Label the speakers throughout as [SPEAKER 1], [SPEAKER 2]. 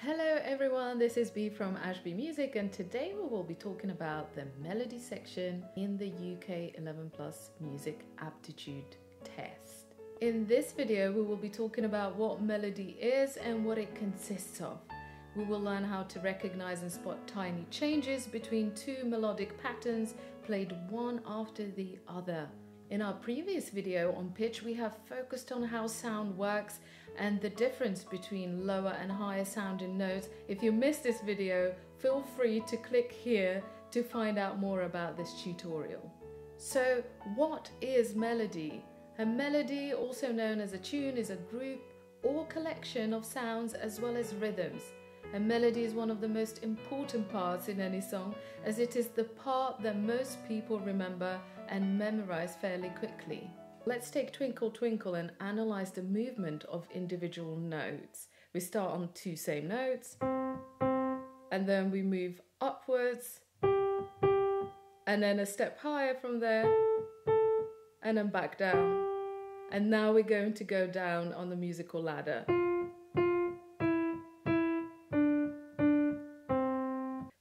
[SPEAKER 1] Hello everyone, this is Bea from Ashbea Music, and today we will be talking about the melody section in the UK 11+ Music Aptitude Test. In this video we will be talking about what melody is and what it consists of. We will learn how to recognize and spot tiny changes between two melodic patterns played one after the other. In our previous video on pitch, we have focused on how sound works and the difference between lower and higher sounding notes. If you missed this video, feel free to click here to find out more about this tutorial. So, what is melody? A melody, also known as a tune, is a group or collection of sounds as well as rhythms. A melody is one of the most important parts in any song, as it is the part that most people remember and memorize fairly quickly. Let's take Twinkle Twinkle and analyze the movement of individual notes. We start on two same notes, and then we move upwards, and then a step higher from there, and then back down. And now we're going to go down on the musical ladder.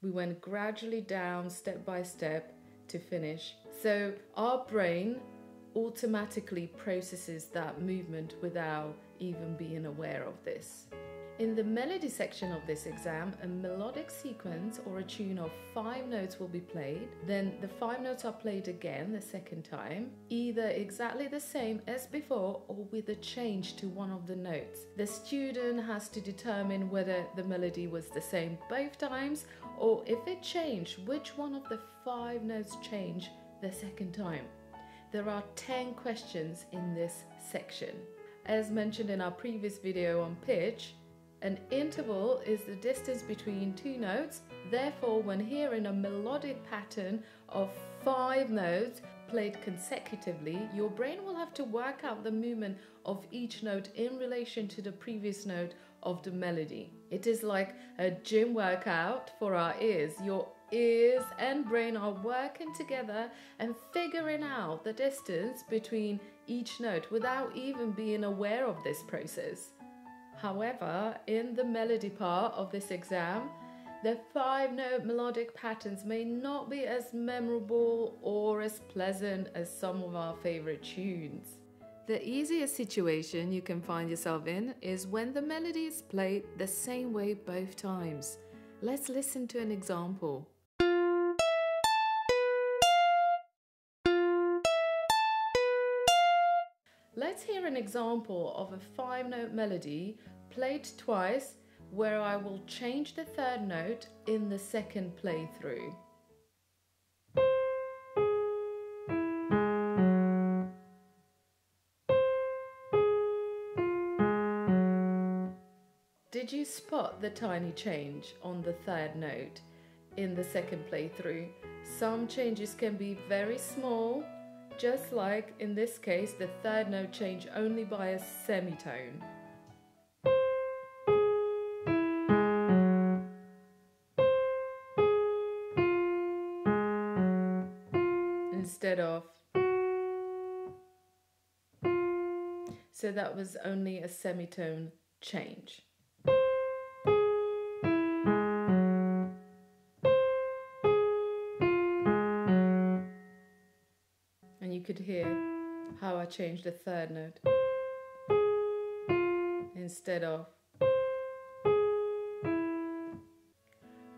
[SPEAKER 1] We went gradually down step by step to finish. So our brain automatically processes that movement without even being aware of this. In the melody section of this exam, a melodic sequence or a tune of 5 notes will be played. Then the 5 notes are played again the second time, either exactly the same as before or with a change to one of the notes. The student has to determine whether the melody was the same both times, or if it changed, which one of the 5 notes changed the second time. There are 10 questions in this section. As mentioned in our previous video on pitch, an interval is the distance between two notes. Therefore, when hearing a melodic pattern of 5 notes played consecutively, your brain will have to work out the movement of each note in relation to the previous note of the melody. It is like a gym workout for our ears. Your ears and brain are working together and figuring out the distance between each note without even being aware of this process. However, in the melody part of this exam, the 5-note melodic patterns may not be as memorable or as pleasant as some of our favorite tunes. The easiest situation you can find yourself in is when the melody is played the same way both times. Let's listen to an example. Let's hear an example of a 5-note melody played twice, where I will change the 3rd note in the second playthrough. Did you spot the tiny change on the 3rd note in the second playthrough? Some changes can be very small, just like in this case the 3rd note changed only by a semitone. Instead of. So that was only a semitone change. And you could hear how I changed the 3rd note instead of.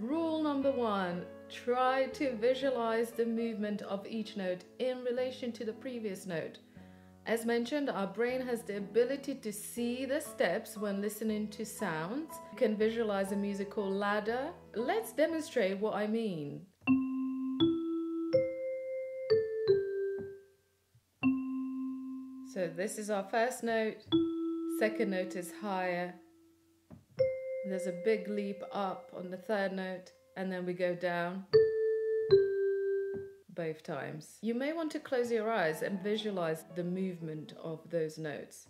[SPEAKER 1] Rule number 1, try to visualize the movement of each note in relation to the previous note. As mentioned, our brain has the ability to see the steps when listening to sounds. You can visualize a musical ladder. Let's demonstrate what I mean. So this is our 1st note, 2nd note is higher, there's a big leap up on the 3rd note, and then we go down both times. You may want to close your eyes and visualize the movement of those notes.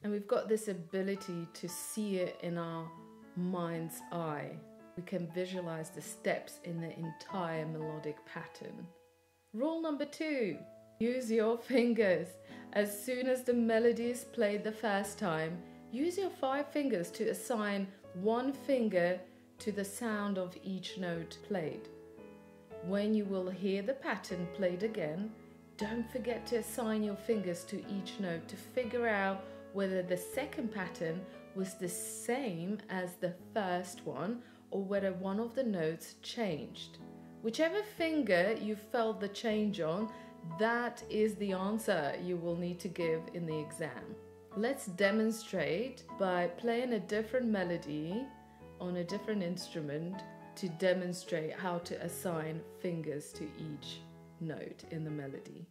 [SPEAKER 1] And we've got this ability to see it in our mind's eye. we can visualize the steps in the entire melodic pattern. Rule number 2, use your fingers. As soon as the melody is played the first time, use your 5 fingers to assign 1 finger to the sound of each note played. When you will hear the pattern played again, don't forget to assign your fingers to each note to figure out whether the second pattern was the same as the first one or whether one of the notes changed. Whichever finger you felt the change on, that is the answer you will need to give in the exam. Let's demonstrate by playing a different melody on a different instrument to demonstrate how to assign fingers to each note in the melody.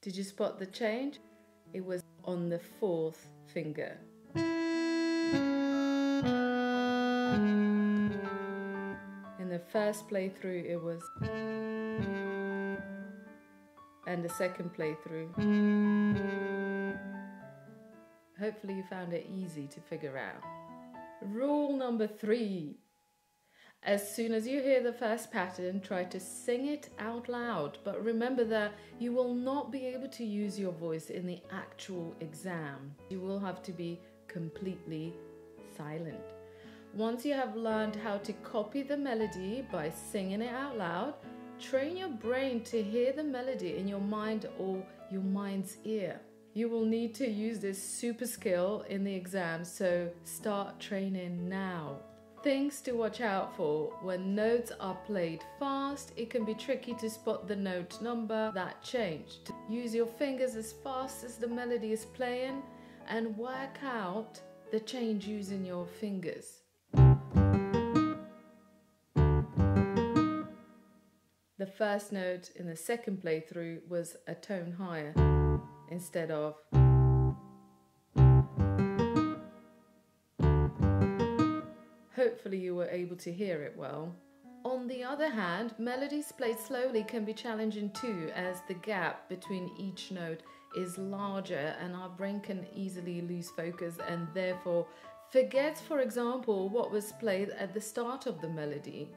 [SPEAKER 1] Did you spot the change? It was on the 4th finger. In the first playthrough it was, and the second playthrough. Hopefully you found it easy to figure out. Rule number 3. As soon as you hear the first pattern, try to sing it out loud, but remember that you will not be able to use your voice in the actual exam. You will have to be completely silent. Once you have learned how to copy the melody by singing it out loud, train your brain to hear the melody in your mind or your mind's ear. You will need to use this super skill in the exam, so start training now. Things to watch out for: when notes are played fast, it can be tricky to spot the note number that changed. Use your fingers as fast as the melody is playing and work out the change using your fingers. The first note in the second playthrough was a tone higher instead of. Hopefully you were able to hear it well. On the other hand, melodies played slowly can be challenging too, as the gap between each note is larger and our brain can easily lose focus and therefore forgets, for example, what was played at the start of the melody.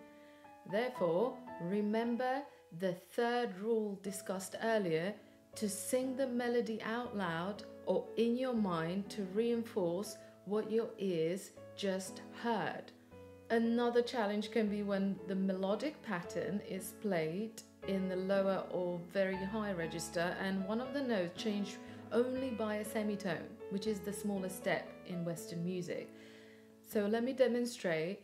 [SPEAKER 1] Therefore, remember the 3rd rule discussed earlier, to sing the melody out loud or in your mind to reinforce what your ears just heard. Another challenge can be when the melodic pattern is played in the lower or very high register and one of the notes changed only by a semitone, which is the smallest step in Western music. So let me demonstrate.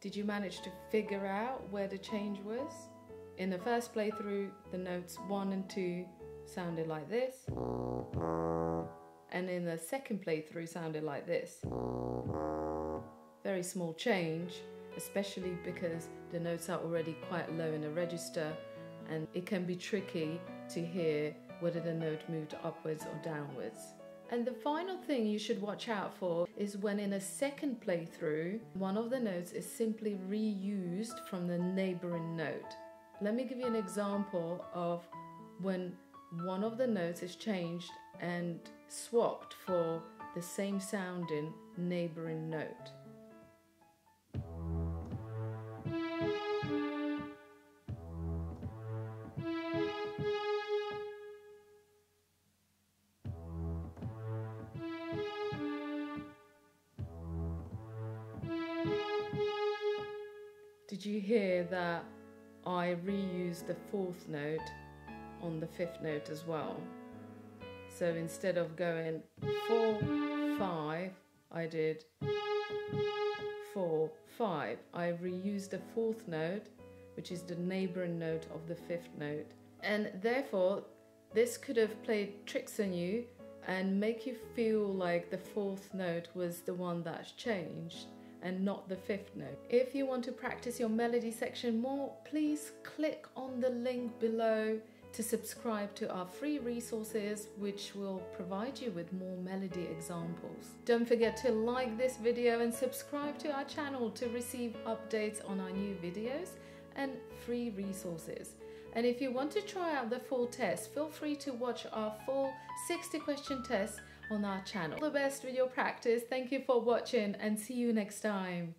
[SPEAKER 1] Did you manage to figure out where the change was? In the first playthrough, the notes 1 and 2 sounded like this, and in the second playthrough sounded like this. Very small change, especially because the notes are already quite low in the register and it can be tricky to hear whether the note moved upwards or downwards. And the final thing you should watch out for is when in a second playthrough, one of the notes is simply reused from the neighboring note. Let me give you an example of when one of the notes is changed and swapped for the same sounding neighboring note. Did you hear that I reused the 4th note on the 5th note as well? So instead of going 4, 5, I did 4, 5. I reused the 4th note, which is the neighboring note of the 5th note. And therefore, this could have played tricks on you and make you feel like the 4th note was the one that's changed and not the 5th note. If you want to practice your melody section more, please click on the link below to subscribe to our free resources, which will provide you with more melody examples. Don't forget to like this video and subscribe to our channel to receive updates on our new videos and free resources. And if you want to try out the full test, feel free to watch our full 60-question test on our channel. All the best with your practice. Thank you for watching and see you next time.